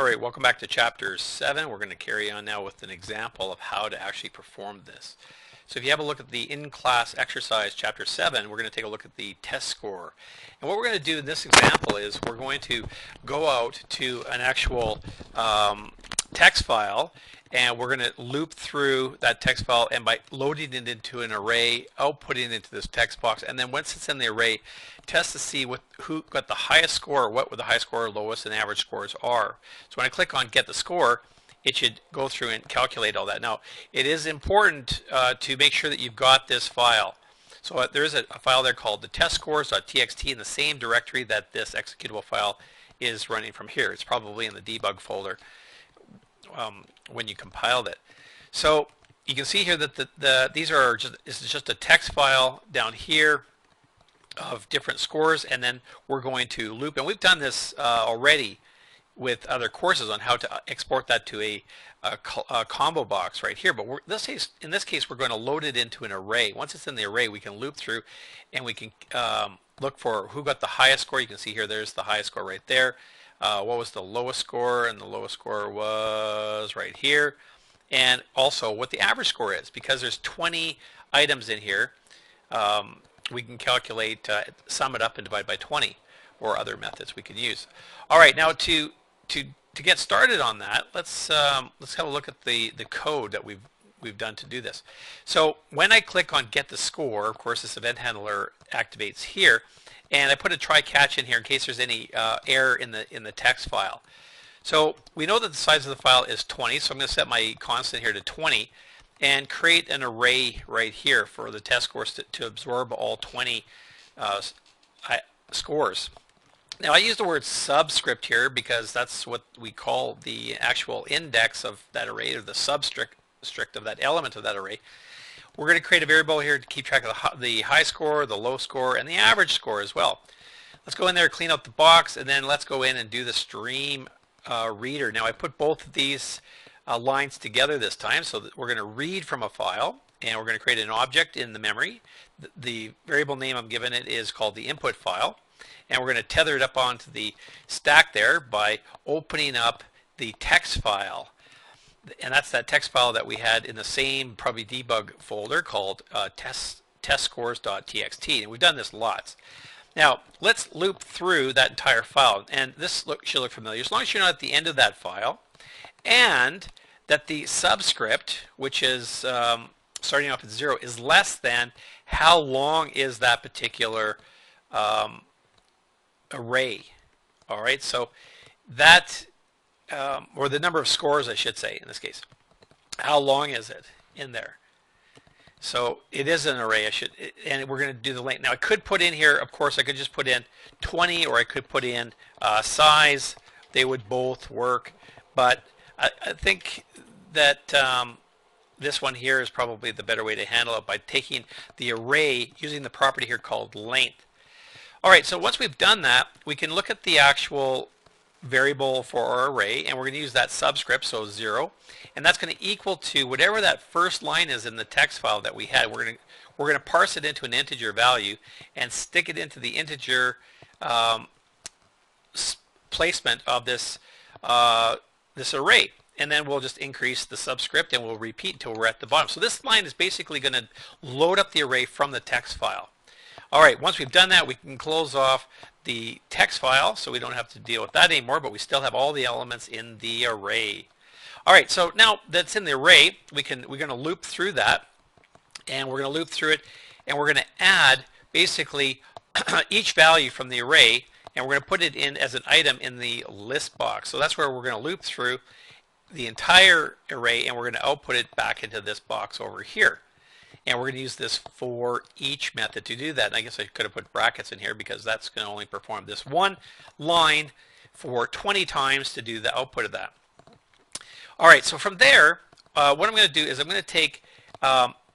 Alright, welcome back to Chapter 7. We're going to carry on now with an example of how to actually perform this. So if you have a look at the in-class exercise, Chapter 7, we're going to take a look at the test score. And what we're going to do in this example is we're going to go out to an actual text file, and we're going to loop through that text file, and by loading it into an array, outputting it into this text box, and then once it's in the array, test to see who got the highest score, or what the highest score, lowest, and average scores are. So when I click on Get the Score, it should go through and calculate all that. Now, it is important to make sure that you've got this file. So there is a file there called the testscores.txt in the same directory that this executable file is running from here. It's probably in the debug folder when you compiled it. So you can see here that these are just a text file down here of different scores, and then we're going to loop, and we've done this already with other courses on how to export that to a combo box right here, but in this case we're going to load it into an array. Once it's in the array, we can loop through and we can look for who got the highest score. You can see here there's the highest score right there. What was the lowest score? And the lowest score was right here. And also what the average score is, because there's 20 items in here. We can calculate, sum it up and divide by 20, or other methods we can use. All right, now to get started on that, let's have a look at the code that we've done to do this. So when I click on Get the Score, of course this event handler activates here, and I put a try catch in here in case there's any error in the text file. So we know that the size of the file is 20, so I'm going to set my constant here to 20 and create an array right here for the test scores to absorb all 20 scores. Now I use the word subscript here because that's what we call the actual index of that array, or the subscript of that element of that array. We're going to create a variable here to keep track of the high score, the low score, and the average score as well. Let's go in there, clean out the box, and then let's go in and do the stream reader. Now I put both of these lines together this time, so that we're going to read from a file, and we're going to create an object in the memory. The variable name I'm giving it is called the input file, and we're going to tether it up onto the stack there by opening up the text file. And that's that text file that we had in the same probably debug folder called testscores.txt, and we've done this lots. Now let's loop through that entire file, and this should look familiar as long as you're not at the end of that file, and that the subscript, which is starting off at 0, is less than how long is that particular array. All right, so that or the number of scores, I should say, in this case. How long is it in there? So it is an array, and we're going to do the length. Now I could put in here, of course, I could just put in 20, or I could put in size. They would both work, but I think that this one here is probably the better way to handle it, by taking the array, using the property here called length. All right, so once we've done that, we can look at the actual variable for our array, and we're going to use that subscript, so 0, and that's going to equal to whatever that first line is in the text file that we had. We're going to parse it into an integer value and stick it into the integer placement of this this array, and then we'll just increase the subscript and we'll repeat until we're at the bottom. So this line is basically going to load up the array from the text file. All right, once we've done that, we can close off the text file, so we don't have to deal with that anymore, but we still have all the elements in the array. All right, so now that's in the array, we're going to loop through that, and we're going to loop through it, and we're going to add basically each value from the array, and we're going to put it in as an item in the list box. So that's where we're going to loop through the entire array, and we're going to output it back into this box over here. And we're going to use this for each method to do that. And I guess I could have put brackets in here because that's going to only perform this one line for 20 times to do the output of that. All right, so from there, what I'm going to do is I'm going to take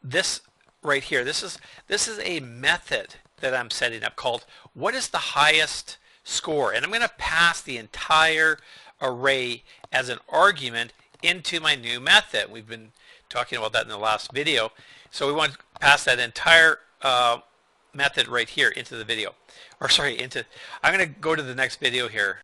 this right here. This is a method that I'm setting up called what is the highest score, and I'm going to pass the entire array as an argument into my new method. We've been talking about that in the last video. So we want to pass that entire method right here into the video. Or sorry, I'm going to go to the next video here.